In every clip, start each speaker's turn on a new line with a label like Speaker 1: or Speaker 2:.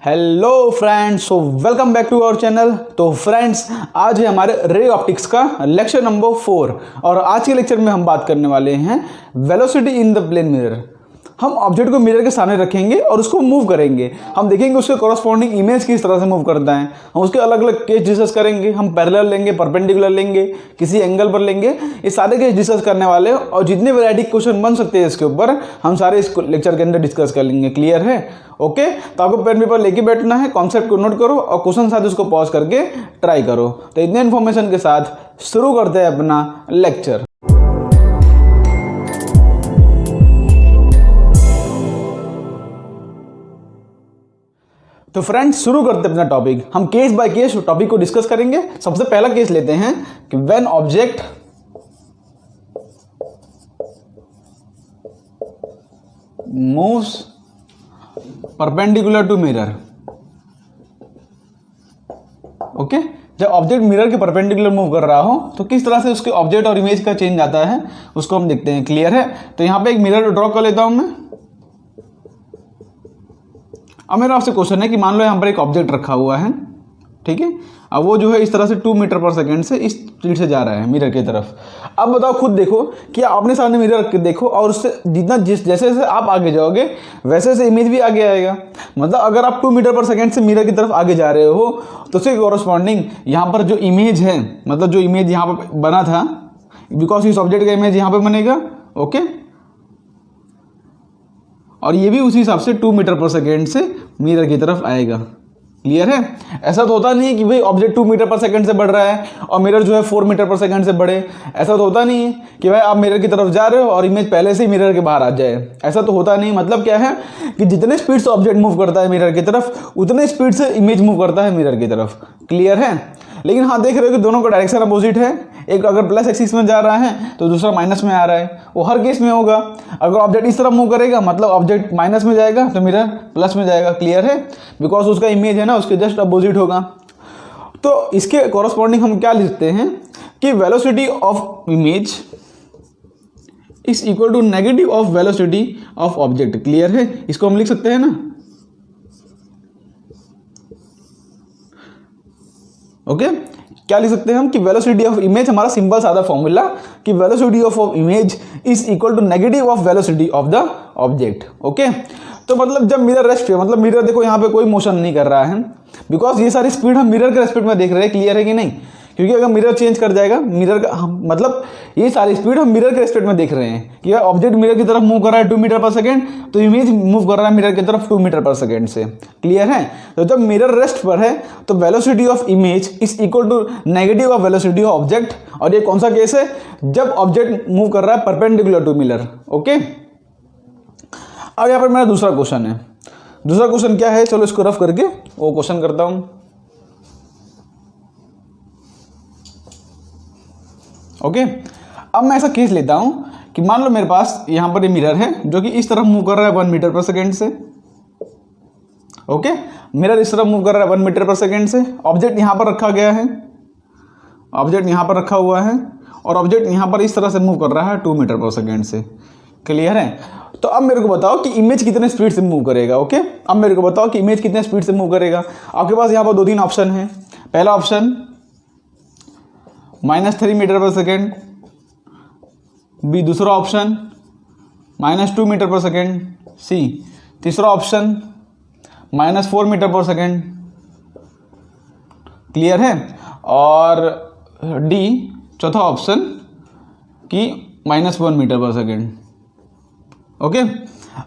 Speaker 1: Hello friends, so welcome back to our channel. तो friends, आज है हमारे रे ऑप्टिक्स का लेक्चर नंबर 4 और आज के लेक्चर में हम बात करने वाले हैं velocity in the plane mirror. हम ऑब्जेक्ट को मिरर के सामने रखेंगे और उसको मूव करेंगे। हम देखेंगे उसके कॉरस्पॉन्डिंग इमेज किस तरह से मूव करता है। हम उसके अलग अलग केस डिस्कस करेंगे। हम पैरेलल लेंगे, परपेंडिकुलर लेंगे, किसी एंगल पर लेंगे। ये सारे केस डिस्कस करने वाले हैं और जितने वैरायटी क्वेश्चन बन सकते हैं इसके ऊपर हम सारे इस लेक्चर के अंदर डिस्कस कर लेंगे। क्लियर है? ओके, तो आपको पेन पेपर लेके बैठना है, कॉन्सेप्ट को नोट करो और क्वेश्चन साथ उसको पॉज करके ट्राई करो। तो इतने इन्फॉर्मेशन के साथ शुरू करते हैं अपना लेक्चर। तो फ्रेंड्स, शुरू करते हैं अपना टॉपिक। हम केस बाय केस टॉपिक को डिस्कस करेंगे। सबसे पहला केस लेते हैं कि when object moves perpendicular to mirror. Okay, जब ऑब्जेक्ट मिरर के परपेंडिकुलर मूव कर रहा हो तो किस तरह से उसके ऑब्जेक्ट और इमेज का चेंज आता है उसको हम देखते हैं। क्लियर है? तो यहां पे एक मिरर ड्रॉ कर लेता हूं मैं। अब मेरा आपसे क्वेश्चन है कि मान लो यहाँ पर एक ऑब्जेक्ट रखा हुआ है, ठीक है। अब वो जो है इस तरह से 2 मीटर पर सेकेंड से इस स्पीड से जा रहा है मिरर की तरफ। अब बताओ, खुद देखो कि अपने सामने मिरर रख के देखो और उससे जितना जैसे जैसे आप आगे जाओगे वैसे वैसे इमेज भी आगे आएगा। मतलब अगर आप 2 मीटर पर सेकेंड से मिरर की तरफ आगे जा रहे हो तो उसके कॉरस्पॉन्डिंग यहाँ पर जो इमेज है, मतलब जो इमेज यहाँ पर बना था, बिकॉज इस ऑब्जेक्ट का इमेज यहाँ पर बनेगा। ओके, और ये भी उसी हिसाब से 2 मीटर पर सेकेंड से मिरर की तरफ आएगा। क्लियर है? ऐसा तो होता नहीं है कि भाई ऑब्जेक्ट 2 मीटर पर सेकेंड से बढ़ रहा है और मिरर जो है 4 मीटर पर सेकेंड से बढ़े। ऐसा तो होता नहीं है कि भाई आप मिरर की तरफ जा रहे हो और इमेज पहले से ही मिरर के बाहर आ जाए। ऐसा तो होता नहीं। मतलब क्या है कि जितने स्पीड से ऑब्जेक्ट मूव करता है मिरर की तरफ उतने स्पीड से इमेज मूव करता है मिरर की तरफ। क्लियर है? लेकिन हाँ, देख रहे हो कि दोनों का डायरेक्शन अपोजिट है। एक अगर प्लस एक्सिस में जा रहा है तो दूसरा माइनस में आ रहा है। वो हर केस में होगा। अगर ऑब्जेक्ट इस तरफ मूव करेगा मतलब ऑब्जेक्ट माइनस में जाएगा तो मिरर प्लस में जाएगा। क्लियर है? बिकॉज उसका इमेज है ना, उसके जस्ट अपोजिट होगा। तो इसके कॉरस्पॉन्डिंग हम क्या लिखते हैं कि velocity of image is equal to negative of velocity of object. Clear है? इसको हम लिख सकते हैं ना। ओके, क्या लिख सकते हैं हम कि वेलोसिटी ऑफ इमेज, हमारा सिंपल सादा फॉर्मूला कि velocity of image is equal to negative of velocity of the object. Okay, तो मतलब जब मिरर रेस्ट पे, मतलब मिरर देखो यहाँ पे कोई मोशन नहीं कर रहा है बिकॉज ये सारी स्पीड हम मिरर के रेस्पेक्ट में देख रहे हैं। क्लियर है कि नहीं? क्योंकि अगर मिरर चेंज कर जाएगा, मिरर का मतलब ये सारी स्पीड हम मिरर के रेस्पेक्ट में देख रहे हैं कि ऑब्जेक्ट मिरर की तरफ मूव कर रहा है 2 मीटर पर सेकेंड तो इमेज मूव कर रहा है मिरर की तरफ 2 मीटर पर सेकेंड से। क्लियर है? तो जब मिरर रेस्ट पर है तो velocity of image is equal to negative of velocity of object. और ये कौन सा केस है? जब ऑब्जेक्ट मूव कर रहा है परपेंडिकुलर टू मिरर। ओके, अब यहाँ पर मेरा दूसरा क्वेश्चन है। दूसरा क्वेश्चन क्या है? चलो इसको रफ करके वो क्वेश्चन करता हूं। ओके, अब मैं ऐसा केस लेता हूं कि मान लो मेरे पास यहां पर ये मिरर है जो कि इस तरफ मूव कर रहा है 1 मीटर पर सेकेंड से। ओके, मिरर इस तरफ मूव कर रहा है 1 मीटर पर सेकेंड से। ऑब्जेक्ट यहां पर रखा गया है, ऑब्जेक्ट यहां पर रखा हुआ है और ऑब्जेक्ट यहां पर इस तरह से मूव कर रहा है 2 मीटर पर सेकेंड से। क्लियर है? तो अब मेरे को बताओ कि इमेज कितने स्पीड से मूव करेगा। ओके, अब मेरे को बताओ कि इमेज कितने स्पीड से मूव करेगा। आपके पास यहाँ पर 2-3 ऑप्शन है। पहला option -3 metre per second, B दूसरा ऑप्शन -2 मीटर पर सेकेंड, सी तीसरा option -4 metre per second. Clear है? और डी चौथा ऑप्शन कि -1 मीटर पर सेकेंड। ओके,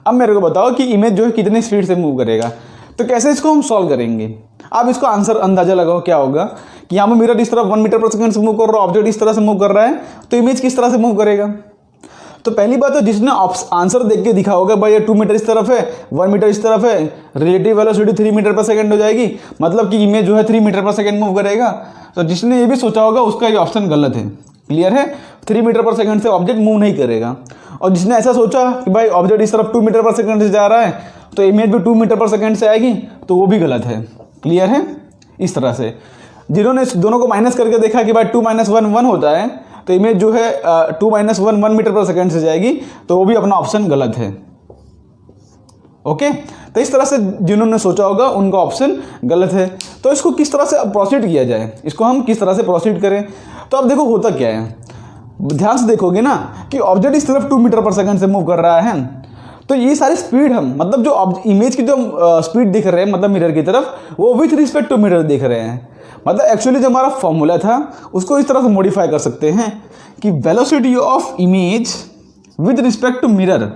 Speaker 1: अब मेरे को बताओ कि इमेज जो है कितनी स्पीड से मूव करेगा। तो कैसे इसको हम सॉल्व करेंगे? आप इसको आंसर अंदाजा लगाओ क्या होगा कि यहाँ पर मिरर इस तरफ 1 मीटर पर सेकेंड से मूव कर रहा है, ऑब्जेक्ट इस तरह से मूव कर रहा है तो इमेज किस तरह से मूव करेगा। तो पहली बात तो जिसने आंसर देख के दिखा होगा भाई ये 2 मीटर इस तरफ है, 1 मीटर इस तरफ है, relative velocity 3 metre per second हो जाएगी, मतलब कि इमेज जो है 3 मीटर पर सेकेंड मूव करेगा। तो जिसने ये भी सोचा होगा उसका ये ऑप्शन गलत है। क्लियर है? 3 मीटर पर सेकेंड से ऑब्जेक्ट मूव नहीं करेगा। और जिसने ऐसा सोचा कि भाई ऑब्जेक्ट इस तरफ 2 मीटर पर सेकेंड से जा रहा है तो इमेज भी 2 मीटर पर सेकेंड से आएगी, तो वो भी गलत है। क्लियर है? इस तरह से जिन्होंने दोनों को माइनस करके देखा कि भाई 2 - 1 1 होता है तो इमेज जो है 2 - 1 1 मीटर पर सेकेंड से जाएगी, तो वो भी अपना ऑप्शन गलत है। ओके, तो इस तरह से जिन्होंने सोचा होगा उनका ऑप्शन गलत है। तो इसको किस तरह से प्रोसीड किया जाए, इसको हम किस तरह से प्रोसीड करें। तो अब देखो होता क्या है, ध्यान से देखोगे ना कि ऑब्जेक्ट इस तरफ 2 मीटर पर सेकंड से मूव कर रहा है, तो ये सारी स्पीड हम मतलब जो इमेज की जो स्पीड दिख रहे हैं मतलब मिरर की तरफ, वो विथ रिस्पेक्ट टू मिरर दिख रहे हैं। मतलब एक्चुअली जो हमारा फॉर्मूला था उसको इस तरह से मॉडिफाई कर सकते हैं कि velocity of image with respect to mirror,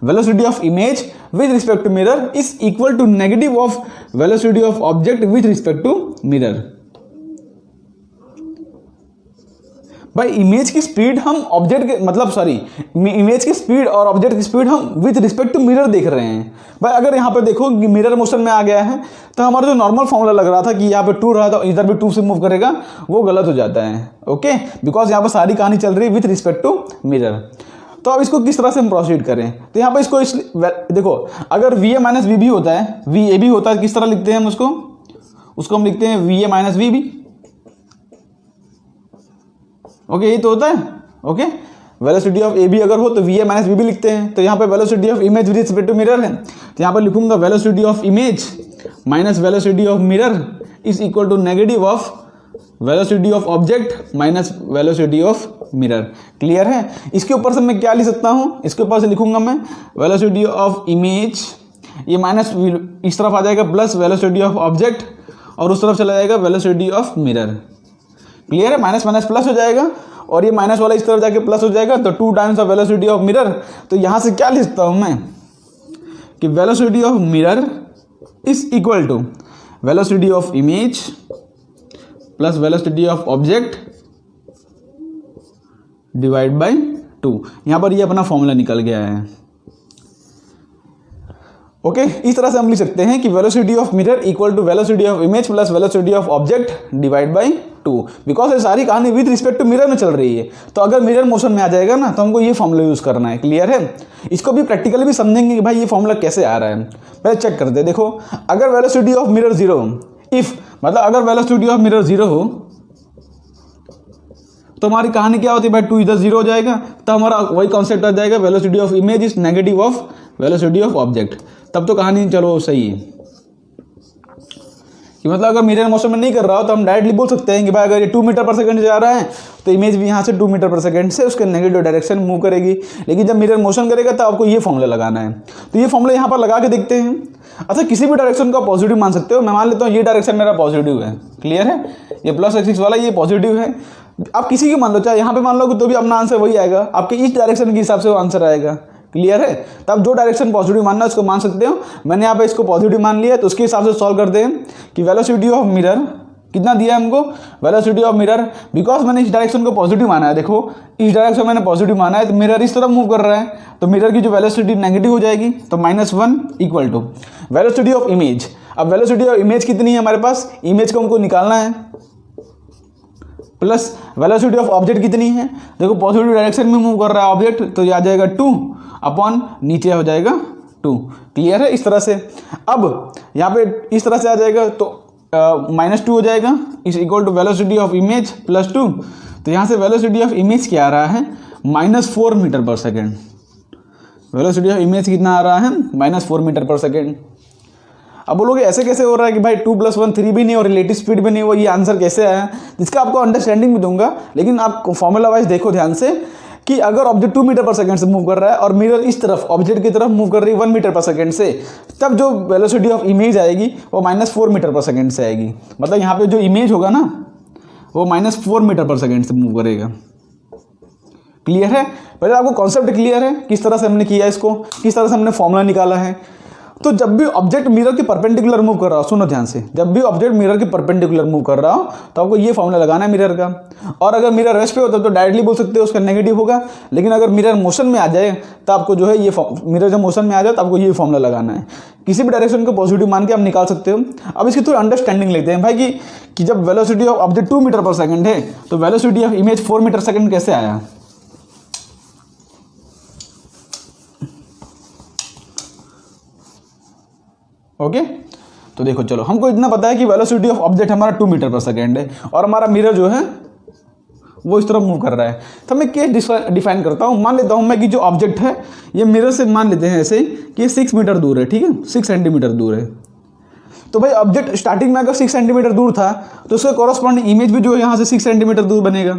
Speaker 1: velocity of image with respect to mirror is equal to negative of velocity of object with respect to mirror. भाई इमेज की स्पीड हम ऑब्जेक्ट के मतलब इमेज की स्पीड और object की speed हम with respect to mirror देख रहे हैं। भाई अगर यहाँ पे देखो कि मिरर मोशन में आ गया है तो हमारा जो नॉर्मल फॉर्मूला लग रहा था कि यहाँ पे 2 रहा था इधर भी 2 से मूव करेगा, वो गलत हो जाता है। ओके, बिकॉज यहाँ पे सारी कहानी चल रही है विथ रिस्पेक्ट टू मिरर। तो अब इसको किस तरह से हम प्रोसीड करें, तो यहाँ पे इसको देखो अगर VA माइनस VB होता है, VAB होता है, किस तरह लिखते हैं हम उसको हम लिखते हैं VA माइनस VB। ओके, यही तो होता है। ओके, वेलोसिटी ऑफ AB अगर हो तो VA माइनस VB लिखते हैं। तो यहाँ पे velocity of image with respect to mirror है, तो यहाँ पे लिखूंगा velocity of image minus velocity of mirror is equal to negative of velocity of object minus velocity of mirror. Clear है। इसके ऊपर से मैं क्या लिख सकता हूँ, इसके ऊपर से लिखूंगा मैं वेलोसिटी ऑफ इमेज, ये माइनस इस तरफ आ जाएगा प्लस वेलोसिटी ऑफ ऑब्जेक्ट और उस तरफ चला जाएगा वेलोसिटी ऑफ मिरर। क्लियर है, माइनस माइनस प्लस हो जाएगा और ये माइनस वाला इस तरफ जाके प्लस हो जाएगा, तो 2 times of velocity of mirror. तो यहाँ से क्या लिखता हूँ मैं कि velocity of mirror is equal to velocity of image plus velocity of object divide by 2। यहाँ पर ये अपना फॉर्मूला निकल गया है। ओके, इस तरह से हम लिख सकते हैं कि velocity of mirror equal to velocity of image plus velocity of object divide by 2, because ये सारी कहानी विद रिस्पेक्ट टू मिरर में चल रही है। तो अगर मिरर मोशन में आ जाएगा ना तो हमको ये फॉर्मूला यूज करना है। क्लियर है। इसको भी प्रैक्टिकली भी समझेंगे कि भाई ये फॉर्मूला कैसे आ रहा है। पहले चेक करते हैं। देखो अगर वेलोसिटी ऑफ मिरर 0, इफ मतलब अगर वेलोसिटी ऑफ मिरर 0 हो तो हमारी कहानी क्या होती है भाई, 2 इधर 0 हो जाएगा, तो हमारा वही कॉन्सेप्ट आ जाएगा velocity of image is negative of velocity of object. तब तो कहानी चलो सही है कि मतलब अगर मिरर मोशन में नहीं कर रहा हो तो हम डायरेक्टली बोल सकते हैं कि भाई अगर ये 2 मीटर पर सेकंड जा रहा है तो इमेज भी यहाँ से 2 मीटर पर सेकंड से उसके नेगेटिव डायरेक्शन मूव करेगी। लेकिन जब मिरर मोशन करेगा तो आपको ये फॉर्मूला लगाना है। तो ये फॉर्मूला यहाँ पर लगा के देखते हैं। अच्छा, किसी भी डायरेक्शन को पॉजिटिव मान सकते हो। मैं मान लेता हूँ ये डायरेक्शन मेरा पॉजिटिव है। क्लियर है, ये प्लस एक्सिस वाला ये पॉजिटिव है। आप किसी की मान लो, चाहे यहाँ पे मान लो तो भी अपना आंसर वही आएगा, आपके इस डायरेक्शन के हिसाब से वो आंसर आएगा। क्लियर है। तब जो डायरेक्शन पॉजिटिव मानना है उसको मान सकते हो। मैंने यहाँ पे इसको पॉजिटिव मान लिया तो उसके हिसाब से सॉल्व करते हैं कि वेलोसिटी ऑफ मिरर कितना दिया है हमको, वेलोसिटी ऑफ मिरर, बिकॉज मैंने इस डायरेक्शन को पॉजिटिव माना है। देखो इस डायरेक्शन मैंने पॉजिटिव माना है तो मिरर इस तरफ मूव कर रहा है, तो मिरर की जो वेलोसिटी नेगेटिव हो जाएगी, तो -1 equal to velocity of image. अब वेलोसिटी ऑफ इमेज कितनी है हमारे पास, इमेज को हमको निकालना है, प्लस वेलोसिटी ऑफ ऑब्जेक्ट कितनी है। देखो पॉजिटिव डायरेक्शन में मूव कर रहा है ऑब्जेक्ट, तो ये आ जाएगा 2 अपॉन नीचे हो जाएगा 2। क्लियर है। इस तरह से अब यहाँ पे इस तरह से आ जाएगा तो -2 हो जाएगा is equal to velocity of image plus 2। तो यहाँ से वेलोसिटी ऑफ इमेज क्या आ रहा है, -4 metre per second. Velocity of image कितना आ रहा है, -4 मीटर पर सेकेंड। अब बोलोगे ऐसे कैसे हो रहा है कि भाई 2 + 1 3 भी नहीं और रिलेटिव स्पीड भी नहीं हुआ, ये आंसर कैसे आया। जिसका आपको अंडरस्टैंडिंग भी दूंगा, लेकिन आप फॉर्मूला वाइज देखो ध्यान से कि अगर ऑब्जेक्ट 2 मीटर पर सेकंड से मूव कर रहा है और मिरर इस तरफ ऑब्जेक्ट की तरफ मूव कर रही है 1 मीटर पर सेकंड से, तब जो वेलोसिटी ऑफ इमेज आएगी वो -4 मीटर पर सेकंड से आएगी। मतलब यहाँ पे जो इमेज होगा ना वो -4 मीटर पर सेकंड से मूव करेगा। क्लियर है। पहले आपको कॉन्सेप्ट क्लियर है किस तरह से हमने किया इसको, किस तरह से हमने फॉर्मूला निकाला है। तो जब भी ऑब्जेक्ट मिरर के परपेंडिकुलर मूव कर रहा हो, सुनो ध्यान से, जब भी ऑब्जेक्ट मिरर के परपेंडिकुलर मूव कर रहा हो तो आपको ये फॉर्मूला लगाना है मिरर का। और अगर मिरर रेस्ट पे होता तो डायरेक्टली बोल सकते हो उसका नेगेटिव होगा, लेकिन अगर मिरर मोशन में आ जाए तो आपको जो है ये मिरर जब मोशन में आ जाए तो आपको ये फॉर्मूला लगाना है। किसी भी डायरेक्शन को पॉजिटिव मान के आप निकाल सकते हो। अब इसकी थोड़ी अंडरस्टैंडिंग लेते हैं भाई कि जब वेलोसिटी ऑफ ऑब्जेक्ट 2 मीटर पर सेकंड है तो velocity of image 4 metre second कैसे आया। ओके तो देखो चलो, हमको इतना पता है कि वेलोसिटी ऑफ ऑब्जेक्ट हमारा 2 मीटर पर सेकेंड है और हमारा मिरर जो है वो इस तरफ मूव कर रहा है। तो मैं केस डिफाइन करता हूँ। मान लेता हूँ मैं कि जो ऑब्जेक्ट है ये मिरर से मान लेते हैं ऐसे कि ये 6 मीटर दूर है, ठीक है, 6 सेंटीमीटर दूर है। तो भाई ऑब्जेक्ट स्टार्टिंग में अगर 6 सेंटीमीटर दूर था तो उसका कॉरस्पॉन्डिंग इमेज भी जो है यहाँ से 6 सेंटीमीटर दूर बनेगा।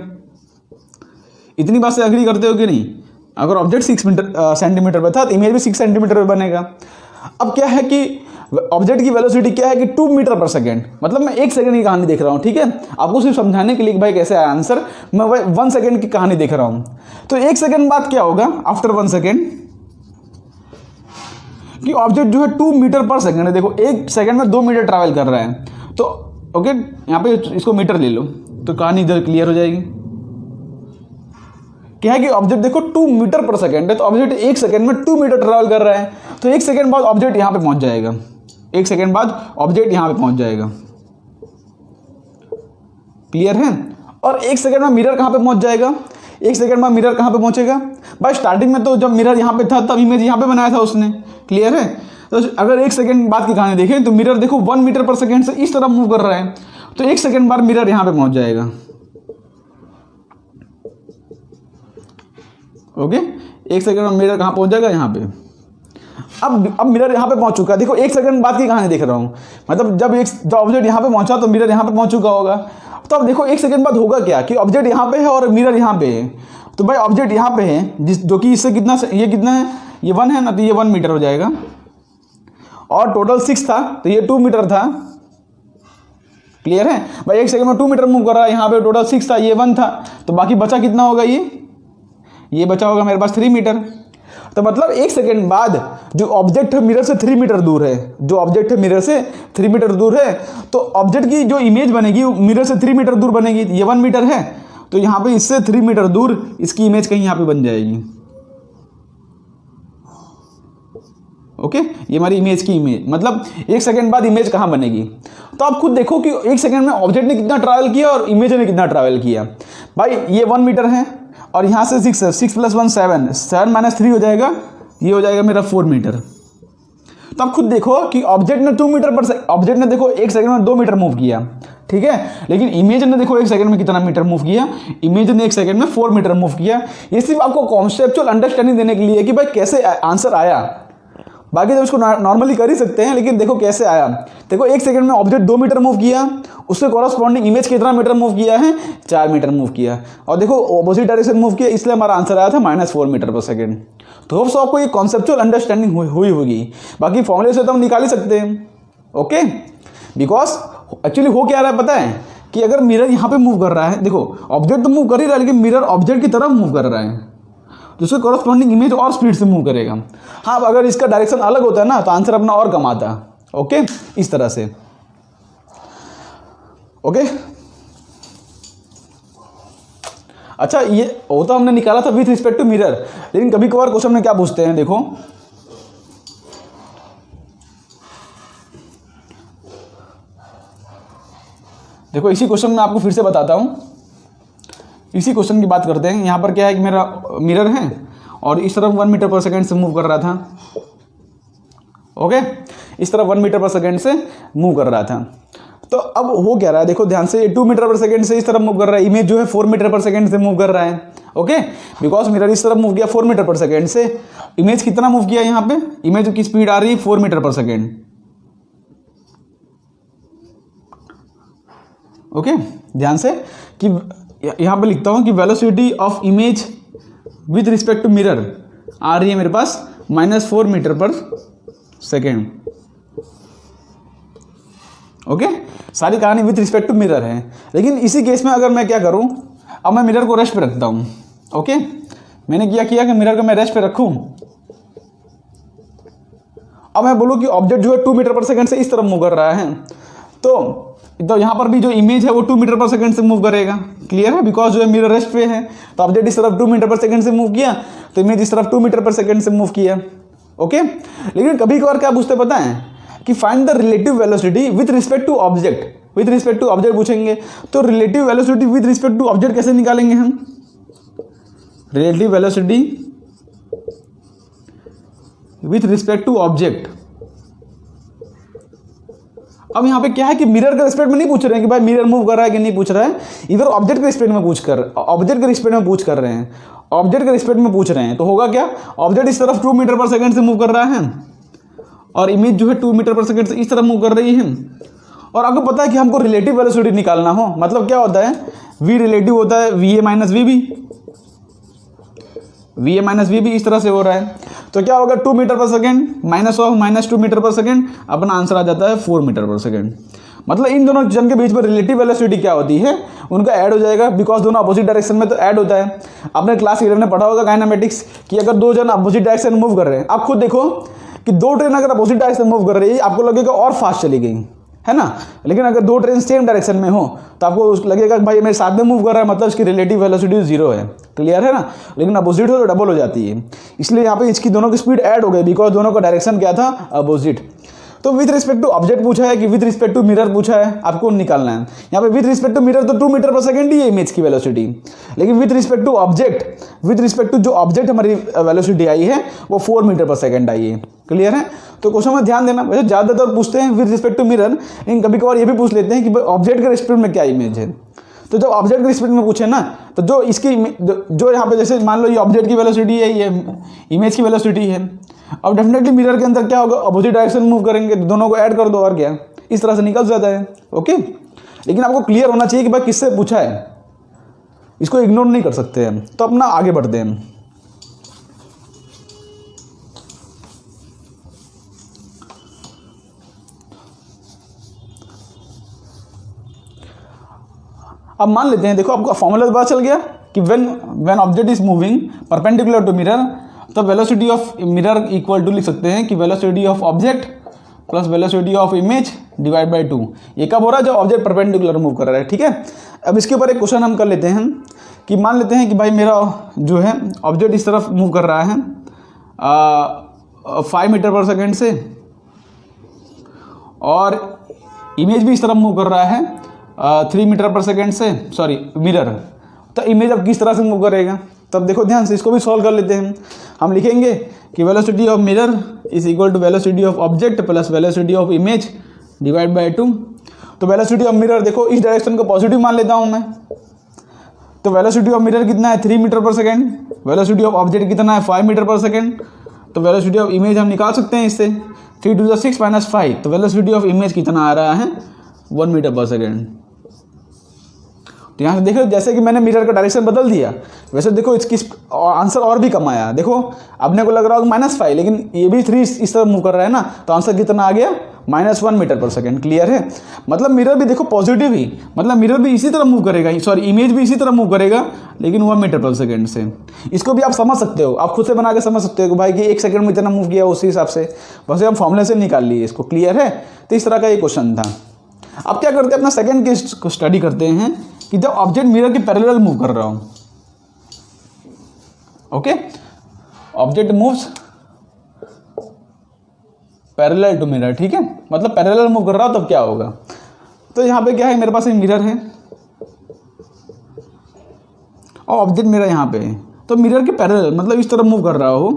Speaker 1: इतनी बात से एग्री करते हो कि नहीं? अगर ऑब्जेक्ट 6 सेंटीमीटर पर था तो इमेज भी 6 सेंटीमीटर पर बनेगा। अब क्या है कि ऑब्जेक्ट की वेलोसिटी क्या है कि 2 मीटर पर सेकेंड, मतलब मैं 1 सेकंड की कहानी देख रहा हूँ, ठीक है, आपको सिर्फ समझाने के लिए कि भाई कैसे आया आंसर, मैं भाई 1 सेकंड की कहानी देख रहा हूँ। तो 1 सेकंड बाद क्या होगा आफ्टर 1 सेकंड कि ऑब्जेक्ट जो है 2 मीटर पर सेकंड है। देखो 1 सेकंड में 2 मीटर ट्रैवल कर रहा है। तो ओके, यहाँ पे इसको मीटर ले लो तो कहानी इधर क्लियर हो जाएगी। क्या है कि ऑब्जेक्ट देखो 2 मीटर पर सेकंड है, तो ऑब्जेक्ट 1 सेकंड में 2 मीटर ट्रैवल कर रहा है। तो 1 सेकंड बाद ऑब्जेक्ट यहाँ पे पहुंच जाएगा, 1 सेकंड बाद ऑब्जेक्ट यहाँ पे पहुंच जाएगा। क्लियर है? और 1 सेकंड में मिरर कहाँ पे पहुंच जाएगा? 1 सेकंड में मिरर कहाँ पे पहुंचेगा? भाई स्टार्टिंग में तो जब मिरर यहाँ पे था तब इमेज यहाँ पे बनाया था उसने। क्लियर है? तो अगर 1 सेकंड बाद की कहानी देखें तो मिरर देखो 1 मीटर पर सेकंड से इस तरफ मूव कर रहा है, तो 1 सेकंड बाद मिरर यहाँ पे पहुंच जाएगा। ओके, 1 सेकंड में मिरर कहाँ पहुंच जाएगा? यहाँ पे। अब मिरर यहाँ पे पहुंच चुका है। देखो 1 सेकंड बाद की कहानी देख रहा हूँ, मतलब जब ऑब्जेक्ट यहाँ पे पहुंचा तो मिरर यहाँ पे पहुंच चुका होगा। तो अब देखो 1 सेकंड बाद होगा क्या कि ऑब्जेक्ट यहाँ पे है और मिरर यहाँ पे है। तो भाई ऑब्जेक्ट यहाँ पे है जो कि इससे कितना, ये कितना है, ये 1 है ना, तो ये 1 मीटर हो जाएगा। और टोटल 6 था तो ये 2 मीटर था। क्लियर है भाई? 1 सेकंड में 2 मीटर मूव कर रहा है, यहाँ पे टोटल 6 था, ये 1 था, तो बाकी बचा कितना होगा? ये बचा होगा मेरे पास 3 मीटर। तो मतलब 1 सेकंड बाद जो ऑब्जेक्ट है मिरर से 3 मीटर दूर है, जो ऑब्जेक्ट है मिरर से 3 मीटर दूर है, तो ऑब्जेक्ट की जो इमेज बनेगी मिरर से 3 मीटर दूर बनेगी। ये 1 मीटर है, तो यहाँ पे इससे 3 मीटर दूर इसकी इमेज कहीं यहाँ पे बन जाएगी। ओके, ये हमारी इमेज की इमेज, मतलब 1 सेकंड बाद इमेज कहाँ बनेगी। तो आप खुद देखो कि 1 सेकंड में ऑब्जेक्ट ने कितना ट्रैवल किया और इमेज ने कितना ट्रैवल किया। भाई ये 1 मीटर है और यहाँ से 6 है, 6 + 1 7, 7 - 3 हो जाएगा, ये हो जाएगा मेरा 4 मीटर। तो आप खुद देखो कि ऑब्जेक्ट ने 2 मीटर पर ऑब्जेक्ट ने देखो 1 सेकंड में 2 मीटर मूव किया, ठीक है, लेकिन इमेज ने देखो 1 सेकंड में कितना मीटर मूव किया? इमेज ने 1 सेकंड में 4 मीटर मूव किया। ये सिर्फ आपको कॉन्सेप्चुअल अंडरस्टैंडिंग देने के लिए कि भाई कैसे आंसर आया। बाकी तो इसको नॉर्मली कर ही सकते हैं, लेकिन देखो कैसे आया। देखो 1 सेकंड में ऑब्जेक्ट 2 मीटर मूव किया, उससे कॉरस्पॉन्डिंग इमेज कितना मीटर मूव किया है? 4 मीटर मूव किया, और देखो ऑपोजिट डायरेक्शन मूव किया, इसलिए हमारा आंसर आया था -4 मीटर पर सेकंड। तो होप्स आपको ये कॉन्सेप्चुअल अंडरस्टैंडिंग हुई होगी। बाकी फॉर्मूले से तो हम निकाल ही सकते हैं। ओके, बिकॉज एक्चुअली हो क्या रहा है पता है कि अगर मिरर यहाँ पे मूव कर रहा है, देखो ऑब्जेक्ट तो मूव कर ही रहा है लेकिन मिरर ऑब्जेक्ट की तरफ मूव कर रहा है, तो उसके कॉरस्पॉन्डिंग इमेज और स्पीड से मूव करेगा। हाँ, अगर इसका डायरेक्शन अलग होता है ना तो आंसर अपना और कम आता। ओके, इस तरह से। ओके, अच्छा, ये वो तो हमने निकाला था विथ रिस्पेक्ट टू मिरर, लेकिन कभी कभार क्वेश्चन में क्या पूछते हैं, देखो देखो इसी क्वेश्चन में आपको फिर से बताता हूं, इसी क्वेश्चन की बात करते हैं। यहाँ पर क्या है कि मेरा मिरर है और इस तरफ 1 मीटर पर सेकंड से मूव कर रहा था। ओके, इस तरफ 1 मीटर पर सेकंड से मूव कर रहा था। तो अब हो क्या रहा है, देखो ध्यान से, 2 मीटर पर सेकंड से इस तरफ मूव कर रहा है, इमेज जो है 4 मीटर पर सेकंड से मूव कर रहा है। ओके, बिकॉज मिरर इस तरफ मूव किया 4 मीटर पर सेकंड से, इमेज कितना मूव किया यहाँ पे? इमेज की स्पीड आ रही है 4 मीटर पर सेकंड। ओके, ध्यान से कि यहाँ पे लिखता हूँ कि velocity of image with respect to mirror आ रही है मेरे पास -4 मीटर पर सेकेंड। ओके, सारी कहानी विथ रिस्पेक्ट टू मिरर है, लेकिन इसी केस में अगर मैं क्या करूँ, अब मैं मिरर को रेस्ट पे रखता हूँ। ओके, मैंने क्या किया कि मिरर को मैं रेस्ट पे रखूँ। अब मैं बोलूँ कि ऑब्जेक्ट जो है 2 मीटर पर सेकेंड से इस तरफ मूव कर रहा है, तो यहाँ पर भी जो इमेज है वो 2 मीटर पर सेकंड से मूव करेगा। क्लियर है? बिकॉज जो है मिरर रेस्ट पे है, तो ऑब्जेक्ट इस तरफ 2 मीटर पर सेकंड से मूव किया, तो इमेज इस तरफ 2 मीटर पर सेकंड से मूव किया। ओके, लेकिन कभी कभार क्या पूछते पता है कि find the relative velocity with respect to object. With respect to object पूछेंगे, तो relative velocity with respect to object कैसे निकालेंगे हम? Relative velocity with respect to object, अब यहाँ पे क्या है कि मिरर के रिस्पेक्ट में नहीं पूछ रहे हैं कि भाई मिरर मूव कर रहा है कि नहीं पूछ रहा है, इधर ऑब्जेक्ट के रिस्पेक्ट में पूछ कर रहे हैं, ऑब्जेक्ट के रिस्पेक्ट में पूछ रहे हैं। तो होगा क्या, ऑब्जेक्ट इस तरफ 2 मीटर पर सेकंड से मूव कर रहा है और इमेज जो है 2 मीटर पर सेकंड से इस तरफ मूव कर रही है। और आपको पता है कि हमको रिलेटिव वेलोसिटी निकालना हो, मतलब क्या होता है, v रिलेटिव होता है va माइनस वी बी, इस तरह से हो रहा है। तो क्या होगा, 2 metre per second minus 2 metre per second, अपना आंसर आ जाता है 4 मीटर पर सेकेंड। मतलब इन दोनों जन के बीच में रिलेटिव वेलोसिटी क्या होती है, उनका ऐड हो जाएगा, बिकॉज दोनों अपोजिट डायरेक्शन में तो ऐड होता है। आपने क्लास 11 में पढ़ा होगा काइनेमेटिक्स कि अगर दो जन अपोजिट डायरेक्शन में मूव कर रहे हैं, आप खुद देखो कि दो ट्रेन अगर अपोजिट डायरेक्शन में मूव कर रही है, आपको लगेगा और फास्ट चली गई है ना। लेकिन अगर दो ट्रेन सेम डायरेक्शन में हो तो आपको लगेगा कि भाई मेरे साथ में मूव कर रहा है, मतलब इसकी रिलेटिव वेलोसिटी 0 है। क्लियर है ना। लेकिन अपोजिट हो तो डबल हो जाती है, इसलिए यहाँ पे इसकी दोनों की स्पीड ऐड हो गई, बिकॉज दोनों का डायरेक्शन क्या था, अपोजिट। तो विथ रिस्पेक्ट टू ऑब्जेक्ट पूछा है कि विथ रिस्पेक्ट टू मिरर पूछा है, आपको निकालना है। यहाँ पे विथ रिस्पेक्ट टू मिरर तो 2 मीटर पर सेकंड ही है इमेज की वेलोसिटी, लेकिन with respect to object, with respect to जो ऑब्जेक्ट हमारी वेलोसिटी आई है वो 4 मीटर पर सेकंड आई है। क्लियर है। तो क्वेश्चन में ध्यान देना, वैसे ज़्यादातर पूछते हैं विथ रिस्पेक्ट टू मिरर, लेकिन कभी कभार ये भी पूछ लेते हैं कि ऑब्जेक्ट के रिस्पेक्ट में क्या इमेज है। तो जब ऑब्जेक्ट के रिस्पेक्ट में पूछे ना, तो जो इसकी जो यहाँ पे जैसे मान लो ये ऑब्जेक्ट की वेलोसिटी है, ये इमेज की वेलोसिटी है, अब डेफिनेटली मिरर के अंदर क्या होगा, अपोजिट डायरेक्शन मूव करेंगे, तो दोनों को ऐड कर दो और क्या, इस तरह से निकल जाता है। ओके, लेकिन आपको क्लियर होना चाहिए कि भाई किससे पूछा है, इसको इग्नोर नहीं कर सकते हैं। तो अपना आगे बढ़ते हैं। अब मान लेते हैं, देखो आपको फॉर्मूला पता चल गया कि when object is moving perpendicular to mirror, तो velocity of mirror equal to लिख सकते हैं कि velocity of object plus velocity of image divide by 2। ये कब हो रहा है, जब ऑब्जेक्ट परपेंडिकुलर मूव कर रहा है। ठीक है। अब इसके ऊपर एक क्वेश्चन हम कर लेते हैं कि मान लेते हैं कि भाई मेरा जो है ऑब्जेक्ट इस तरफ मूव कर रहा है 5 मीटर पर सेकेंड से, और इमेज भी इस तरफ मूव कर रहा है 3 मीटर पर सेकेंड से, सॉरी मिरर। तो इमेज अब किस तरह से मूव करेगा, तब देखो ध्यान से इसको भी सॉल्व कर लेते हैं। हम लिखेंगे कि velocity of mirror is equal to velocity of object plus velocity of image divide by 2। तो वेलोसिटी ऑफ मिरर देखो इस डायरेक्शन को पॉजिटिव मान लेता हूँ मैं, तो वेलोसिटी ऑफ मिरर कितना है 3 metre per second, velocity of object कितना है 5 मीटर पर सेकेंड। तो वेलोसिटी ऑफ इमेज हम निकाल सकते हैं इससे, 3 to the 6 - 5, तो वेलोसिटी ऑफ इमेज कितना आ रहा है 1 मीटर पर सेकेंड। तो यहाँ से देखो जैसे कि मैंने मिरर का डायरेक्शन बदल दिया, वैसे देखो इसकी आंसर और भी कम आया। देखो अपने को लग रहा होगा -5, लेकिन ये भी 3 इस तरह मूव कर रहा है ना, तो आंसर कितना आ गया -1 मीटर पर सेकेंड। क्लियर है। मतलब मिरर भी देखो पॉजिटिव ही, मतलब मिरर भी इसी तरह मूव करेगा, सॉरी इमेज भी इसी तरह मूव करेगा, लेकिन 1 मीटर पर सेकेंड से। इसको भी आप समझ सकते हो, आप खुद से बना के समझ सकते हो कि भाई कि 1 सेकंड में इतना मूव किया, उसी हिसाब से बस हम फॉर्मूले से निकाल लिए इसको। क्लियर है। तो इस तरह का ये क्वेश्चन था। अब क्या करते हैं, अपना सेकेंड केस को स्टडी करते हैं कि जब ऑब्जेक्ट मिरर के पैरेलल मूव कर रहा हूं। Okay, object moves parallel to mirror. ठीक है, मतलब पैरेलल मूव कर रहा हो तब क्या होगा। तो यहां पे क्या है, मेरे पास एक मिरर है और ऑब्जेक्ट मेरा यहां पे है, तो मिरर के पैरेलल मतलब इस तरह मूव कर रहा हो,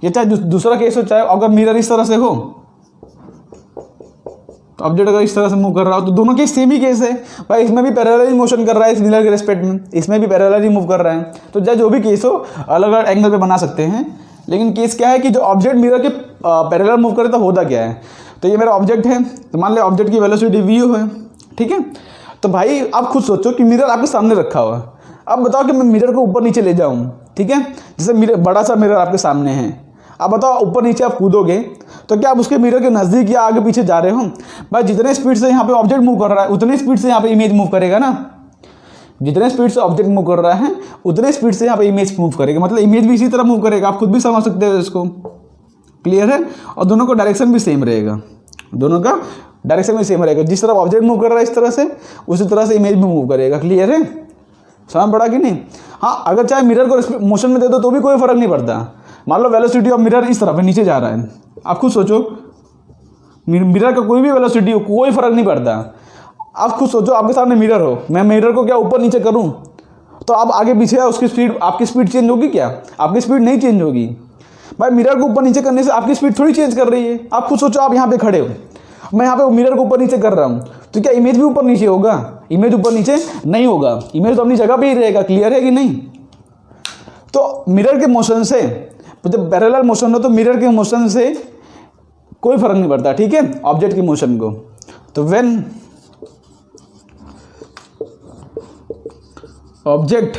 Speaker 1: ये चाहे दूसरा केस हो, चाहे अगर मिरर इस तरह से हो, तो ऑब्जेक्ट अगर इस तरह से मूव कर रहा हो, तो दोनों के सेम ही केस है भाई। इसमें भी पैरेलल ही मोशन कर रहा है इस मिरर के रिस्पेक्ट में, इसमें भी पैरेलल ही मूव कर रहा है। तो चाहे जो भी केस हो अलग अलग एंगल पे बना सकते हैं, लेकिन केस क्या है कि जो ऑब्जेक्ट मिरर के पैरेलल मूव करे तो होता क्या है। तो ये मेरा ऑब्जेक्ट है, तो मान लिया ऑब्जेक्ट की वेलोसिटी v है। ठीक है। तो भाई आप खुद सोचो कि मिरर आपके सामने रखा हुआ है, अब बताओ कि मैं मिरर को ऊपर नीचे ले जाऊँ। ठीक है, जैसे मिरर, बड़ा सा मिरर आपके सामने है, अब बताओ ऊपर नीचे आप कूदोगे तो क्या आप उसके मिरर के नज़दीक या आगे पीछे जा रहे हो। भाई जितने स्पीड से यहाँ पे ऑब्जेक्ट मूव कर रहा है उतनी स्पीड से यहाँ पे इमेज मूव करेगा ना, जितने स्पीड से ऑब्जेक्ट मूव कर रहा है उतने स्पीड से यहाँ पे इमेज मूव करेगा, मतलब इमेज भी इसी तरह मूव करेगा। आप खुद भी समझ सकते हो इसको। क्लियर है। और दोनों का डायरेक्शन भी सेम रहेगा, दोनों का डायरेक्शन भी सेम रहेगा। जिस तरह ऑब्जेक्ट मूव कर रहा है इस तरह से, उसी तरह से इमेज भी मूव करेगा। क्लियर है, समझ पड़ा कि नहीं। हाँ, अगर चाहे मिरर को मोशन में दे दो तो भी कोई फर्क नहीं पड़ता। मान लो वेलोसिटी ऑफ मिरर इस तरफ नीचे जा रहा है, आप खुद सोचो मिरर का कोई भी वेलोसिटी हो कोई फर्क नहीं पड़ता। आप खुद सोचो आपके सामने मिरर हो, मैं मिरर को क्या ऊपर नीचे करूं तो आप आगे पीछे है, उसकी स्पीड, आपकी स्पीड चेंज होगी क्या? आपकी स्पीड नहीं चेंज होगी। भाई मिरर को ऊपर नीचे करने से आपकी स्पीड थोड़ी चेंज कर रही है। आप खुद सोचो आप यहाँ पे खड़े हो, मैं यहाँ पे मिरर को ऊपर नीचे कर रहा हूँ, तो क्या इमेज भी ऊपर नीचे होगा? इमेज ऊपर नीचे नहीं होगा, इमेज तो अपनी जगह पे ही रहेगा। क्लियर है कि नहीं? तो मिरर के मोशन से, जब पैरेलल मोशन हो तो मिरर के मोशन से कोई फर्क नहीं पड़ता, ठीक है, ऑब्जेक्ट के मोशन को। तो when object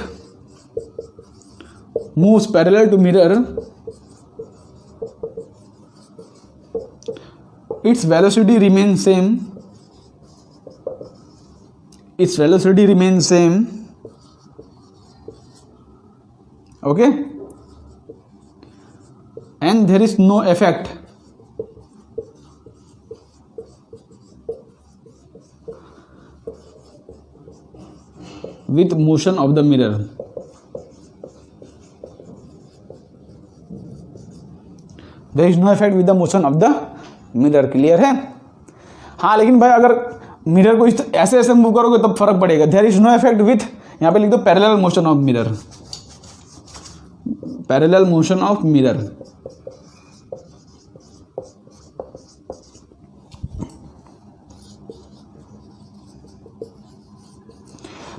Speaker 1: moves parallel to mirror, its velocity remains same, its velocity remains same, okay, and there is no effect with motion of the mirror. There is no effect with the motion of the mirror. Clear है? हाँ, लेकिन भाई अगर mirror को ऐसे ऐसे move करोगे तब फर्क पड़ेगा। There is no effect with, यहाँ पे लिख दो parallel motion of mirror, parallel motion of mirror.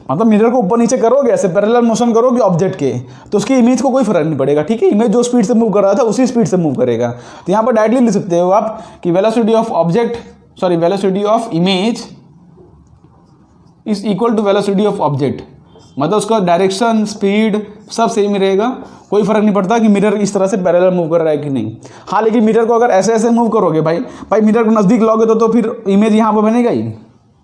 Speaker 1: मतलब मिरर को ऊपर नीचे करोगे, ऐसे पैरेलल मोशन करोगे ऑब्जेक्ट के, तो उसकी इमेज को कोई फर्क नहीं पड़ेगा, ठीक है। इमेज जो स्पीड से मूव कर रहा था उसी स्पीड से मूव करेगा। तो यहाँ पर डायरेक्टली लिख सकते हो आप कि velocity of object, sorry velocity of image is equal to velocity of object. मतलब उसका डायरेक्शन, स्पीड सब सेम ही रहेगा, कोई फर्क नहीं पड़ता कि मिरर इस तरह से पैरेलल मूव कर रहा है कि नहीं। हाँ, लेकिन मिरर को अगर ऐसे ऐसे मूव करोगे भाई मिरर को नज़दीक लाओगे तो फिर इमेज यहाँ पर बनेगा ही,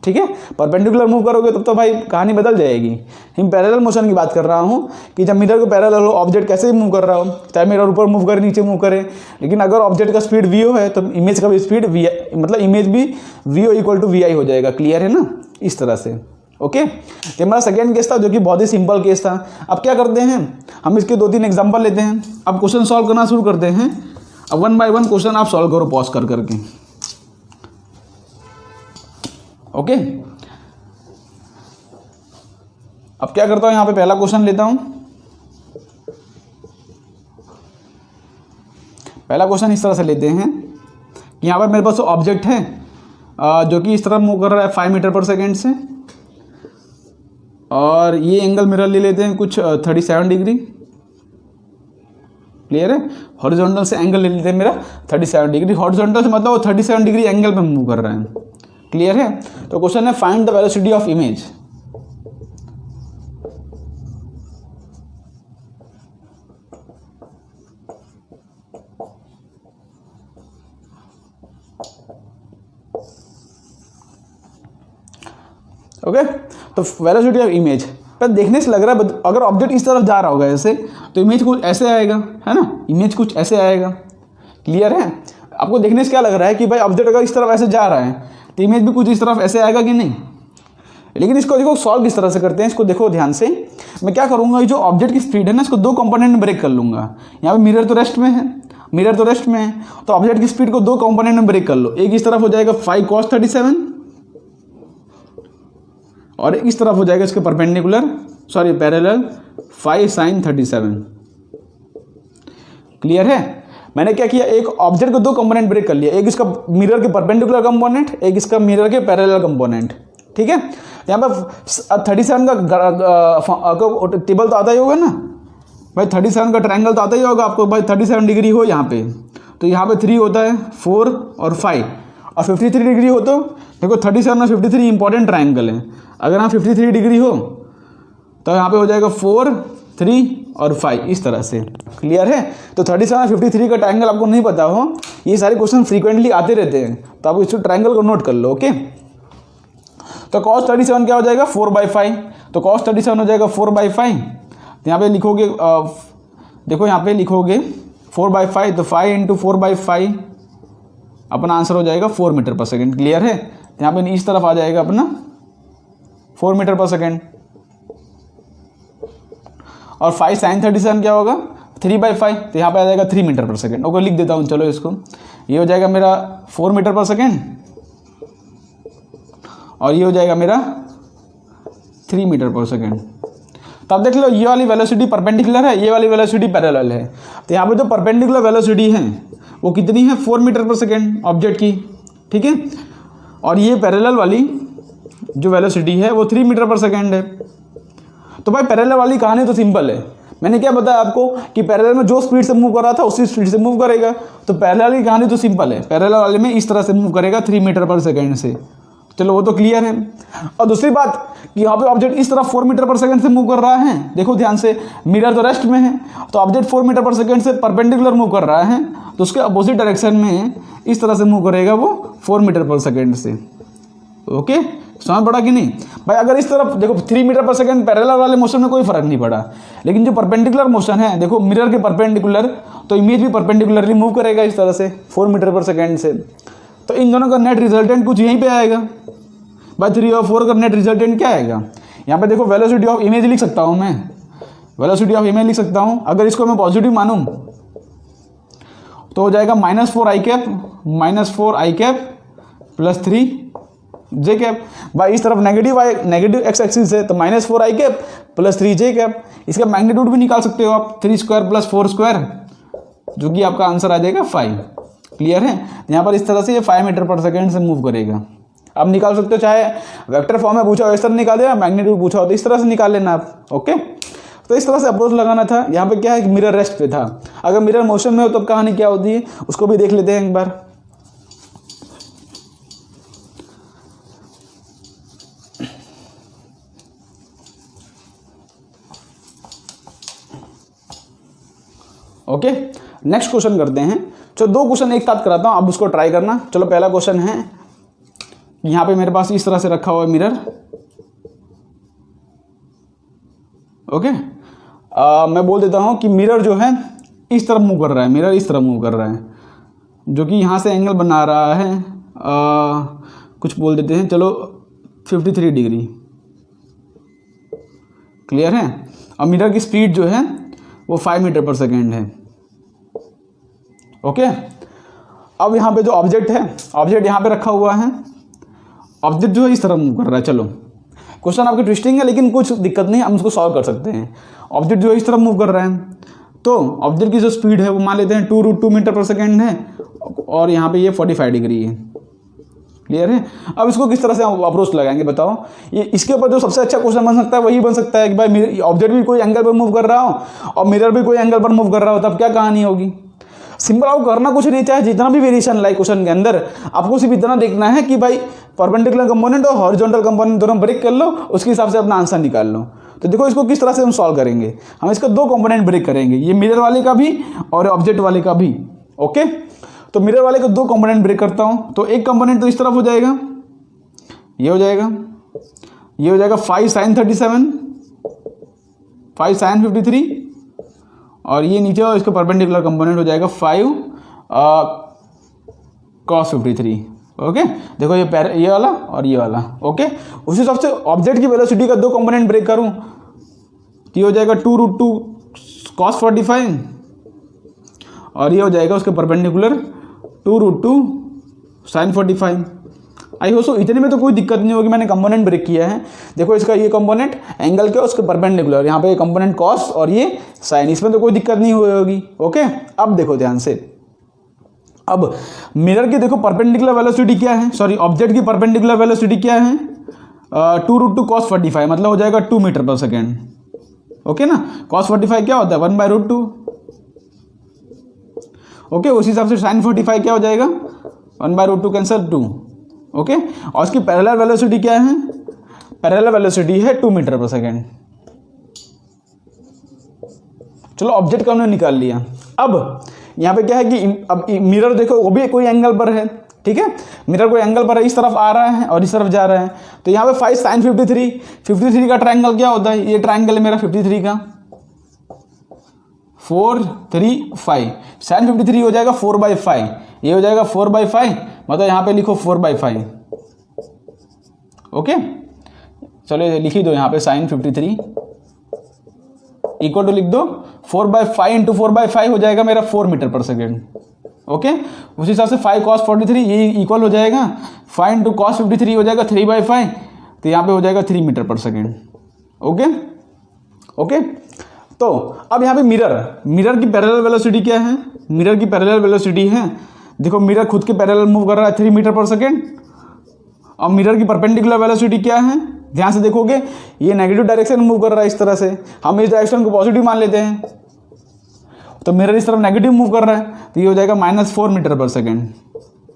Speaker 1: ठीक है। परपेंडिकुलर मूव करोगे तब तो भाई कहानी बदल जाएगी। हम पैरेलल मोशन की बात कर रहा हूँ कि जब मिरर को पैरेलल हो, ऑब्जेक्ट कैसे भी मूव कर रहा हो, चाहे मिरर ऊपर मूव करे नीचे मूव करे, लेकिन अगर ऑब्जेक्ट का स्पीड vo है तो इमेज का भी स्पीड vi, मतलब इमेज भी vo इक्वल टू vi हो जाएगा। क्लियर है ना? इस तरह से, ओके। तो हमारा सेकेंड केस था जो कि बहुत ही सिंपल केस था। अब क्या करते हैं, हम इसके 2-3 एग्जाम्पल लेते हैं। अब क्वेश्चन सॉल्व करना शुरू करते हैं। अब 1 बाय 1 क्वेश्चन आप सॉल्व करो पॉज कर करके, ओके। अब क्या करता हूं, यहां पे पहला क्वेश्चन लेता हूं। पहला क्वेश्चन इस तरह से लेते हैं कि यहां पर मेरे पास ऑब्जेक्ट है जो कि इस तरह मूव कर रहा है 5 मीटर पर सेकेंड से, और ये एंगल मिरर ले लेते हैं कुछ 37 डिग्री। क्लियर है? हॉरिजॉन्टल से एंगल ले लेते हैं मेरा 37 डिग्री। हॉरिजॉन्टल से मतलब वो 37 डिग्री एंगल पे मूव कर रहे हैं। क्लियर है? तो क्वेश्चन है find the velocity of image. Okay, तो वेलोसिटी ऑफ इमेज पर देखने से लग रहा है अगर ऑब्जेक्ट इस तरफ जा रहा होगा ऐसे तो इमेज कुछ ऐसे आएगा, है ना? इमेज कुछ ऐसे आएगा। क्लियर है? आपको देखने से क्या लग रहा है कि भाई ऑब्जेक्ट अगर इस तरफ ऐसे जा रहा है तो इमेज भी कुछ इस तरफ ऐसे आएगा कि नहीं? लेकिन इसको देखो सॉल्व किस तरह से करते हैं, इसको देखो ध्यान से। मैं क्या करूँगा, ये जो ऑब्जेक्ट की स्पीड है ना, इसको 2 कंपोनेंट में ब्रेक कर लूँगा। यहाँ पे मिरर तो रेस्ट में है, मिरर तो रेस्ट में है, तो ऑब्जेक्ट की स्पीड को 2 कंपोनेंट में ब्रेक कर लो। एक इस तरफ हो जाएगा 5 cos 37 और इस तरफ हो जाएगा इसके perpendicular, sorry parallel 5 sin 37। Clear है? मैंने क्या किया, एक ऑब्जेक्ट को 2 कंपोनेंट ब्रेक कर लिया, एक इसका मिरर के परपेंडिकुलर कंपोनेंट, एक इसका मिरर के पैरेलल कंपोनेंट। ठीक है, यहाँ पर 37 का टेबल तो आता ही होगा ना भाई, 37 का ट्रायंगल तो आता ही होगा आपको भाई। 37 डिग्री हो यहाँ पे, तो यहाँ पे 3 होता है, 4 और 5, और 53 डिग्री हो तो देखो 37 और 53 इंपॉर्टेंट ट्रायंगल है। अगर यहाँ 53 डिग्री हो तो यहाँ पे हो जाएगा 4, 3 और 5, इस तरह से। क्लियर है? तो 37 और 53 का ट्रायंगल आपको नहीं पता हो, ये सारे क्वेश्चन फ्रीक्वेंटली आते रहते हैं, तो आप इस ट्रायंगल को नोट कर लो। ओके, तो cos 37 क्या हो जाएगा 4/5, तो cos 37 हो जाएगा 4/5। तो यहाँ पे लिखोगे देखो यहाँ पे लिखोगे 4/5, तो 5 × 4/5 अपना आंसर हो जाएगा 4 मीटर पर सेकेंड। क्लियर है? तो यहाँ पे इस तरफ आ जाएगा अपना 4 मीटर पर सेकेंड, और 5 sin 37 क्या होगा 3/5, तो यहाँ पे आ जाएगा 3 मीटर पर सेकेंड। ओके, लिख देता हूँ चलो इसको, ये हो जाएगा मेरा 4 मीटर पर सेकेंड, और ये हो जाएगा मेरा 3 मीटर पर सेकेंड। तो आप देख लो, ये वाली वेलोसिटी परपेंडिकुलर है, ये वाली वेलोसिटी पैरेलल है। तो यहाँ पे जो परपेंडिकुलर वेलोसिटी है वो कितनी है 4 मीटर पर सेकेंड ऑब्जेक्ट की। ठीक है, और ये पैरेलल वाली जो वेलोसिटी है वो 3 मीटर पर सेकेंड है। तो भाई पैरेलल वाली कहानी तो सिंपल है, मैंने क्या बताया आपको कि पैरेलल में जो स्पीड से मूव कर रहा था उसी स्पीड से मूव करेगा। तो पैरेलल की कहानी तो सिंपल है, पैरेलल वाले में इस तरह से मूव करेगा 3 मीटर पर सेकेंड से। चलो वो तो क्लियर है। और दूसरी बात कि यहाँ पे ऑब्जेक्ट इस तरफ 4 मीटर पर सेकंड से मूव कर रहा है, देखो ध्यान से, मिरर तो रेस्ट में है, तो ऑब्जेक्ट 4 मीटर पर सेकंड से परपेंडिकुलर मूव कर रहा है, तो उसके अपोजिट डायरेक्शन में इस तरह से मूव करेगा वो 4 मीटर पर सेकंड से। ओके, समझ पड़ा कि नहीं भाई? अगर इस तरफ देखो 3 मीटर पर सेकंड पैरेलल वाले मोशन में कोई फर्क नहीं पड़ा, लेकिन जो परपेंडिकुलर मोशन है देखो मिरर के परपेंडिकुलर, तो इमेज भी परपेंडिकुलरली मूव करेगा इस तरह से 4 मीटर पर सेकंड से। तो इन दोनों का नेट रिजल्टेंट कुछ यहीं पे आएगा भाई। 3 और 4 का नेट रिजल्टेंट क्या आएगा? यहाँ पे देखो वेलोसिटी ऑफ इमेज लिख सकता हूँ मैं, वेलोसिटी ऑफ इमेज लिख सकता हूँ। अगर इसको मैं पॉजिटिव मानूं तो हो जाएगा -4 i cap plus 3 j cap. भाई इस तरफ नेगेटिव एक्स एक्सिस है, तो -4 i cap plus 3 j cap. इसका मैग्नीट्यूड भी निकाल सकते हो आप, 3 स्क्वायर प्लस 4 स्क्वायर, जो कि आपका आंसर आ जाएगा 5। क्लियर है? यहाँ पर इस तरह से ये 5 मीटर पर सेकेंड से मूव करेगा। अब निकाल सकते हो, चाहे वेक्टर फॉर्म में पूछा हो इस तरह निकाल देना, मैग्नीट्यूड पूछा हो तो इस तरह से निकाल लेना आप। ओके, तो इस तरह से अप्रोच लगाना था। यहाँ पे क्या है कि मिरर रेस्ट पे था, अगर मिरर मोशन में हो तो कहानी क्या होती है उसको भी देख लेते हैं एक बार। ओके, नेक्स्ट क्वेश्चन करते हैं। चलो 2 क्वेश्चन एक साथ कराता हूँ, अब उसको ट्राई करना। चलो पहला क्वेश्चन है, यहाँ पे मेरे पास इस तरह से रखा हुआ है मिरर। ओके, मैं बोल देता हूँ कि मिरर जो है इस तरफ मूव कर रहा है, मिरर इस तरफ मूव कर रहा है, जो कि यहाँ से एंगल बना रहा है कुछ बोल देते हैं, चलो 53 डिग्री। क्लियर है? और मिरर की स्पीड जो है वो 5 मीटर पर सेकेंड है। ओके, अब यहाँ पे जो ऑब्जेक्ट है, ऑब्जेक्ट यहाँ पे रखा हुआ है, ऑब्जेक्ट जो है इस तरह मूव कर रहा है। चलो क्वेश्चन आपकी ट्विस्टिंग है, लेकिन कुछ दिक्कत नहीं, हम उसको सॉल्व कर सकते हैं। ऑब्जेक्ट जो है इस तरफ मूव कर रहा है, तो ऑब्जेक्ट की जो स्पीड है वो मान लेते हैं 2√2 मीटर पर सेकेंड है, और यहाँ पे ये 45 डिग्री है। क्लियर है? अब इसको किस तरह से अप्रोच लगाएंगे बताओ? ये इसके ऊपर जो सबसे अच्छा क्वेश्चन बन सकता है वही बन सकता है कि भाई ऑब्जेक्ट भी कोई एंगल पर मूव कर रहा हो और मिरर भी कोई एंगल पर मूव कर रहा हो, तब क्या कहानी होगी? सिंपल, आपको करना कुछ नहीं, चाहे जितना भी वेरिएशन लाए क्वेश्चन के अंदर, आपको सिर्फ इतना देखना है कि भाई परपेंडिकुलर कंपोनेंट और हॉरिजॉन्टल कंपोनेंट दोनों ब्रेक कर लो, उसके हिसाब से अपना आंसर निकाल लो। तो देखो इसको किस तरह से हम सॉल्व करेंगे। हम इसका 2 कंपोनेंट ब्रेक करेंगे, ये मिरर वाले का भी और ऑब्जेक्ट वाले का भी। ओके, तो मिरर वाले का 2 कंपोनेंट ब्रेक करता हूँ। तो एक कंपोनेंट तो इस तरफ हो जाएगा, ये हो जाएगा, ये हो जाएगा 5 sin 37, 5 sin 53, और ये नीचे और इसका परपेंडिकुलर कंपोनेंट हो जाएगा 5 cos 53। ओके, देखो ये वाला और ये वाला। ओके, उसी हिसाब से ऑब्जेक्ट की वेलोसिटी का 2 कंपोनेंट ब्रेक करूं तो ये हो जाएगा 2√2 cos 45, और ये हो जाएगा उसके परपेंडिकुलर 2√2 sin 45। आई हो सो इतने में तो कोई दिक्कत नहीं होगी, मैंने कंपोनेंट ब्रेक किया है। देखो इसका ये कंपोनेंट एंगल के उसके परपेंडिकुलर, यहाँ पे ये कंपोनेंट कॉस और ये साइन, इसमें तो कोई दिक्कत नहीं हुई होगी। ओके, अब देखो ध्यान से, अब मिरर की देखो परपेंडिकुलर वेलोसिटी क्या है, सॉरी ऑब्जेक्ट की परपेंडिकुलर वेलोसिटी क्या है, 2√2 cos 45, मतलब हो जाएगा 2 मीटर पर सेकेंड। ओके ना, cos 45 क्या होता है 1/√2। ओके, उसी हिसाब से sin 45 क्या हो जाएगा 1/√2 कैंसल 2। ओके, और इसकी पैरेलल वेलोसिटी क्या है, पैरेलल वेलोसिटी है 2 मीटर पर सेकेंड। चलो ऑब्जेक्ट का हमने निकाल लिया। अब यहाँ पे क्या है कि अब मिरर देखो वो भी कोई एंगल पर है, ठीक है, मिरर कोई एंगल पर है, इस तरफ आ रहा है और इस तरफ जा रहा है। तो यहाँ पे 5 sin 53 का ट्रायंगल क्या होता है, ये ट्रायंगल है मेरा 53 का, 4 3 5, sin 53 हो जाएगा 4/5, ये हो जाएगा 4/5, मतलब यहाँ पे लिखो 4/5। ओके, चलो लिख ही दो यहाँ पे sin 53 इक्वल टू लिख दो 4/5 इंटू 4/5 हो जाएगा मेरा 4 मीटर पर सेकेंड। ओके, उसी हिसाब से 5 cos 43 ये इक्वल हो जाएगा 5 इंटू cos 53 हो जाएगा 3/5, तो यहाँ पे हो जाएगा 3 metre per second. Okay okay, तो अब यहाँ पे मिरर की पैरेलल वेलोसिटी क्या है, मिरर की पैरेलल वेलोसिटी है, देखो मिरर खुद के पैरेलल मूव कर रहा है 3 मीटर पर सेकेंड, अब मिरर की परपेंडिकुलर वेलोसिटी क्या है, ध्यान से देखोगे ये नेगेटिव डायरेक्शन में मूव कर रहा है इस तरह से, हम इस डायरेक्शन को पॉजिटिव मान लेते हैं, तो मिरर इस तरफ नेगेटिव मूव कर रहा है, तो ये हो जाएगा -4 मीटर पर सेकेंड।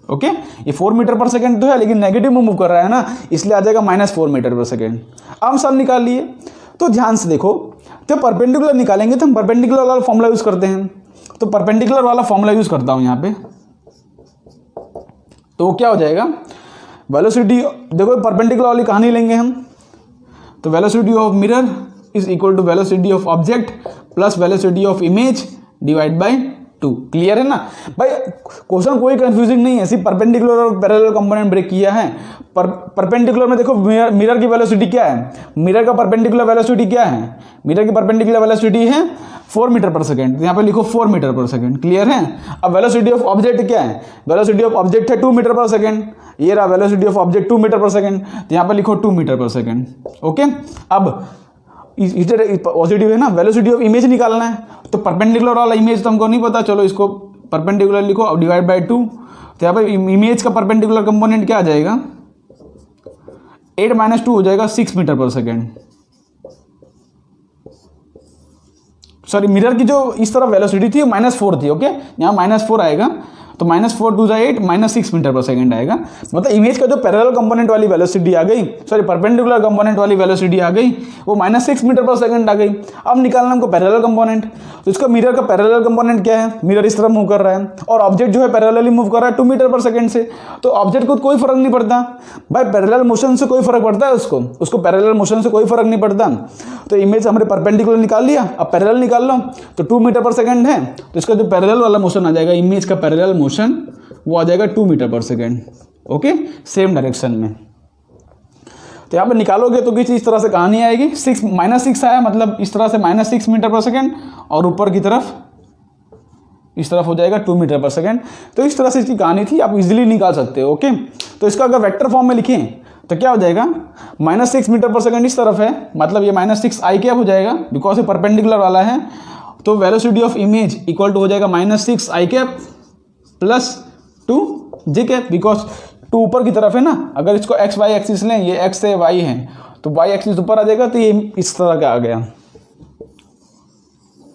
Speaker 1: ओके, ये 4 मीटर पर सेकेंड तो है लेकिन नेगेटिव में मूव कर रहा है ना, इसलिए आ जाएगा -4 मीटर पर सेकेंड। अब हम सब निकाल लिए, तो ध्यान से देखो, तो परपेंडिकुलर निकालेंगे तो हम परपेंडिकुलर वाला फॉर्मूला यूज़ करते हैं, तो परपेंडिकुलर वाला फॉर्मूला यूज़ करता हूँ यहाँ पे, तो वो क्या हो जाएगा, वेलोसिटी, देखो परपेंडिकुलर वाली कहानी लेंगे हम, तो velocity of mirror is equal to velocity of object plus velocity of image divide by 2। Clear है ना भाई, क्वेश्चन कोई कंफ्यूजिंग नहीं है, सिर्फ परपेंडिकुलर और पैरेलल कंपोनेंट ब्रेक किया है। परपेंडिकुलर में देखो मिरर की वेलोसिटी क्या है, मिरर का परपेंडिकुलर वेलोसिटी क्या है, मिरर की परपेंडिकुलर वेलोसिटी है 4 मीटर पर सेकेंड, यहाँ पे लिखो 4 मीटर पर सेकेंड। क्लियर है। अब वेलोसिटी ऑफ ऑब्जेक्ट क्या है, वेलोसिटी ऑफ ऑब्जेक्ट है 2 मीटर पर सेकेंड, ये रहा velocity of object 2 metre per second, तो यहाँ पे लिखो 2 मीटर पर सेकेंड। ओके, अब इधर पॉजिटिव है ना, वेलोसिटी ऑफ इमेज निकालना है, तो परपेंडिकुलर वाला इमेज तो हमको नहीं पता, चलो इसको परपेंडिकुलर लिखो, अब डिवाइड बाय 2, तो यहाँ पे इमेज का परपेंडिकुलर कंपोनेंट क्या आ जाएगा, 8 - 2 हो जाएगा 6 metre per second. Sorry, mirror की जो इस तरफ वेलोसिटी थी वो -4 थी। ओके, यहाँ -4 आएगा, तो -4 2 8 -6 मीटर पर सेकेंड आएगा, मतलब इमेज का जो पैरेलल कंपोनेंट वाली वेलोसिटी आ गई, सॉरी परपेंडिकुलर कंपोनेंट वाली वेलोसिटी आ गई, वो -6 मीटर पर सेकेंड आ गई। अब निकालना हमको पैरेलल कंपोनेंट, तो इसका मिरर का पैरेलल कंपोनेंट क्या है, मिरर इस तरफ मूव कर रहा है और ऑब्जेक्ट जो है पैरेलली मूव कर रहा है 2 मीटर पर सेकेंड से, तो ऑब्जेक्ट को कोई फर्क नहीं पड़ता भाई, पैरेलल मोशन से कोई फर्क पड़ता है उसको पैरेलल मोशन से कोई फर्क नहीं पड़ता। तो इमेज हमने परपेंडिकुलर निकाल लिया, अब पैरेलल निकाल लो, तो 2 मीटर पर सेकेंड है, तो इसका जो पैरेलल वाला मोशन आ जाएगा, इमेज का पैरेलल मोशन वो आ जाएगा 2 metre per second. Okay, same direction में, तो यहाँ पे निकालोगे तो किसी इस तरह से कहानी आएगी, -6 आया, मतलब इस तरह से -6 मीटर पर सेकेंड, और ऊपर की तरफ इस तरफ हो जाएगा 2 मीटर पर सेकेंड। तो इस तरह से इसकी कहानी थी, आप इजीली निकाल सकते हो। ओके, तो इसका अगर वेक्टर फॉर्म में लिखें तो क्या हो जाएगा, -6 मीटर पर सेकेंड इस तरफ है, मतलब ये -6 आई कैप हो जाएगा, बिकॉज ये परपेंडिकुलर वाला है, तो velocity of image equal to हो जाएगा -6 I cap plus 2 J cap, because 2 ऊपर की तरफ है ना, अगर इसको एक्स वाई एक्सिस लें, ये एक्स है वाई है, तो वाई एक्सिस ऊपर आ जाएगा, तो ये इस तरह का आ गया।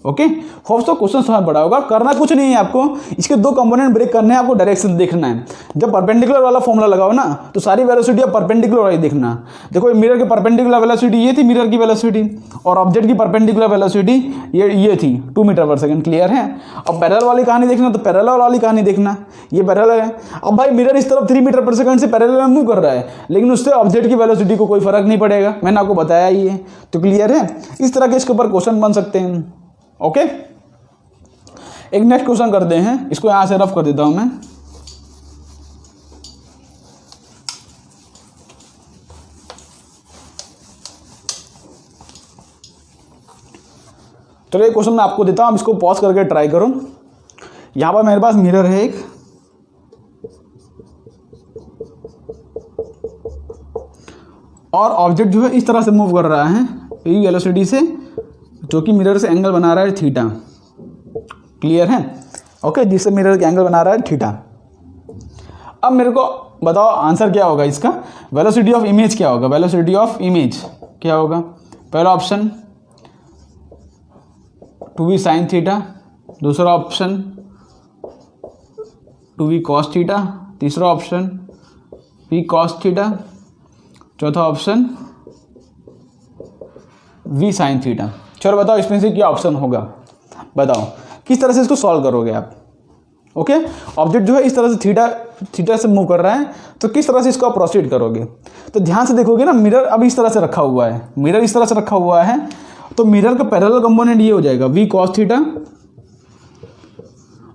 Speaker 1: ओके, होप्स तो क्वेश्चन समझ पड़ा होगा। करना कुछ नहीं है आपको, इसके 2 कंपोनेंट ब्रेक करने हैं, आपको डायरेक्शन देखना है। जब परपेंडिकुलर वाला फॉर्मूला लगाओ ना, तो सारी वेलोसिटी आप परपेंडिकुलर वाली देखना। देखो मिरर की परपेंडिकुलर वेलोसिटी ये थी, मिरर की वेलोसिटी, और ऑब्जेक्ट की परपेंडिकुलर वेलोसिटी ये थी 2 मीटर पर सेकेंड। क्लियर है। अब पैरेलल वाली कहानी देखना, तो पैरेलल वाली कहानी देखना, ये पैरेलल है। अब भाई मिरर इस तरफ 3 मीटर पर सेकेंड से पैरेलल में मूव कर रहा है, लेकिन उससे ऑब्जेक्ट की वेलोसिटी को कोई फर्क नहीं पड़ेगा, मैंने आपको बताया ही है। तो क्लियर है, इस तरह के इसके ऊपर क्वेश्चन बन सकते हैं। ओके, एक नेक्स्ट क्वेश्चन करते हैं, इसको यहां से रफ कर देता हूं मैं। चलो एक क्वेश्चन मैं आपको देता हूं, इसको पॉज करके ट्राई करो। यहां पर मेरे पास मिरर है एक, और ऑब्जेक्ट जो है इस तरह से मूव कर रहा है ई वेलोसिटी से, जो कि मिरर से एंगल बना रहा है थीटा। क्लियर है। ओके, जिससे मिरर के एंगल बना रहा है थीटा। अब मेरे को बताओ आंसर क्या होगा इसका, वेलोसिटी ऑफ इमेज क्या होगा, वेलोसिटी ऑफ इमेज क्या होगा। पहला ऑप्शन 2v sin थीटा, दूसरा ऑप्शन 2v cos थीटा, तीसरा ऑप्शन v cos थीटा, चौथा ऑप्शन v sin थीटा। चलो बताओ इसमें से क्या ऑप्शन होगा, बताओ किस तरह से इसको सॉल्व करोगे आप। ओके, ऑब्जेक्ट जो है इस तरह से थीटा से मूव कर रहा है, तो किस तरह से इसको आप प्रोसीड करोगे। तो ध्यान से देखोगे ना, मिरर अब इस तरह से रखा हुआ है, मिरर इस तरह से रखा हुआ है, तो मिरर का पैरेलल कंपोनेंट ये हो जाएगा v cos थीटा,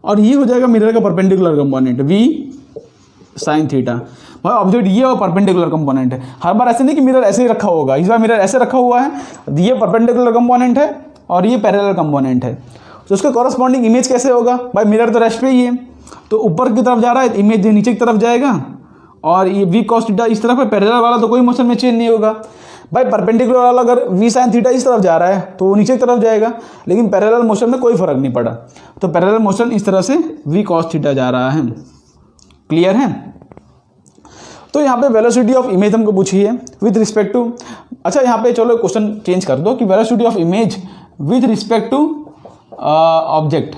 Speaker 1: और ये हो जाएगा मिरर का perpendicular component v sin theta. भाई ऑब्जेक्ट ये और परपेंडिकुलर कंपोनेंट है, हर बार ऐसे नहीं कि मिरर ऐसे ही रखा होगा, इस बार मिरर ऐसे रखा हुआ है, ये परपेंडिकुलर कंपोनेंट है और ये पैरेलल कंपोनेंट है, तो उसका कॉरस्पॉन्डिंग इमेज कैसे होगा। भाई मिरर तो रेस्ट पे ही है, तो ऊपर की तरफ जा रहा है, इमेज नीचे की तरफ जाएगा, और ये v cos थीटा इस तरफ है, पैरेलल वाला तो कोई मोशन में चेंज नहीं होगा। भाई परपेंडिकुलर वाला अगर v sin थीटा इस तरफ जा रहा है तो वो नीचे की तरफ जाएगा, लेकिन पैरेलल मोशन में कोई फर्क नहीं पड़ा, तो पैरेलल मोशन इस तरह से v cos थीटा जा रहा है। क्लियर है। तो यहाँ पे वेलोसिटी ऑफ इमेज हमको पूछी है विथ रिस्पेक्ट टू, अच्छा यहाँ पे चलो क्वेश्चन चेंज कर दो कि velocity of image with respect to object.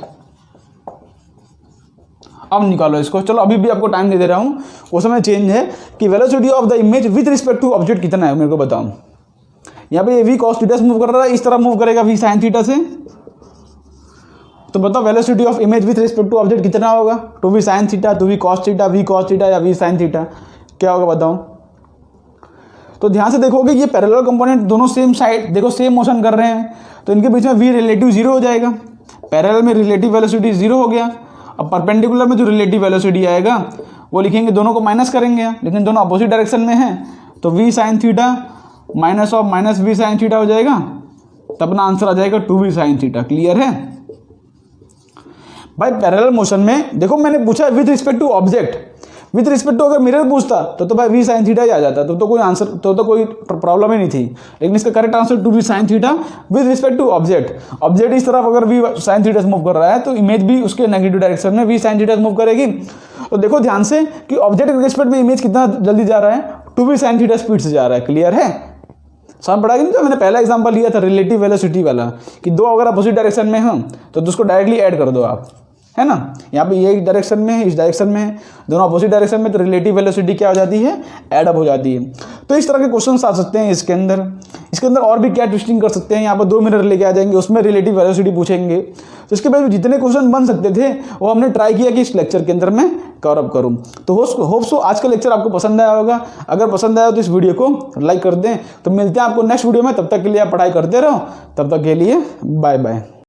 Speaker 1: अब निकालो इसको, चलो अभी भी आपको टाइम दे दे रहा हूँ। क्वेश्चन में चेंज है कि velocity of the image with respect to object कितना है, मेरे को बताओ। यहाँ पे ये वी कॉस थीटा से मूव कर रहा है, इस तरह मूव करेगा वी साइन थीटा से, तो बताओ velocity of image with respect to object कितना होगा, two v sine theta, two v cos theta या वी साइन थीटा, क्या होगा बताओ। तो ध्यान से देखोगे ये पैरेलल कंपोनेंट दोनों सेम साइड, देखो सेम मोशन कर रहे हैं, तो इनके बीच में वी रिलेटिव जीरो हो जाएगा। पैरेलल में रिलेटिव वेलोसिटी जीरो हो गया। अब परपेंडिकुलर में जो रिलेटिव वेलोसिटी आएगा वो लिखेंगे, दोनों को माइनस करेंगे, लेकिन दोनों अपोजिट डायरेक्शन में है, तो v sine theta minus of minus v sine theta हो जाएगा, तब अपना आंसर आ जाएगा two v sine theta. Clear है भाई। पैरेलल मोशन में देखो मैंने पूछा with respect to object, with respect to अगर मिरर पूछता तो भाई वी साइन थीटा ही आ जाता, तो कोई आंसर तो कोई प्रॉब्लम ही नहीं थी। लेकिन इसका correct answer two v sine theta with respect to object. Object इस तरफ अगर वी साइन थीटा से मूव कर रहा है तो इमेज भी उसके नेगेटिव डायरेक्शन में वी साइन थीटा से मूव करेगी। तो देखो ध्यान से कि ऑब्जेक्ट के रिस्पेक्ट में इमेज कितना जल्दी जा रहा है, two v sine theta speed से जा रहा है। क्लियर है, समझ पड़ा कि नहीं। तो मैंने पहला एग्जांपल लिया था रिलेटिव वेलोसिटी वाला कि दो अगर अपोजिट डायरेक्शन में हो तो उसको डायरेक्टली ऐड कर दो आप, है ना। यहाँ पे ये डायरेक्शन में है, इस डायरेक्शन में है, दोनों अपोजिट डायरेक्शन में, तो रिलेटिव वेलोसिटी क्या हो जाती है, ऐड अप हो जाती है। तो इस तरह के क्वेश्चंस आ सकते हैं इसके अंदर और भी क्या ट्विस्टिंग कर सकते हैं। यहाँ पर दो मिरर लेके आ जाएंगे, उसमें रिलेटिव वेलोसिटी पूछेंगे। तो इसके बाद जितने क्वेश्चन बन सकते थे वो हमने ट्राई किया कि इस लेक्चर के अंदर मैं कवर अप करूँ। तो होप सो आज का लेक्चर आपको पसंद आया होगा। अगर पसंद आया तो इस वीडियो को लाइक कर दें। तो मिलते हैं आपको नेक्स्ट वीडियो में, तब तक के लिए आप पढ़ाई करते रहो। तब तक के लिए बाय बाय।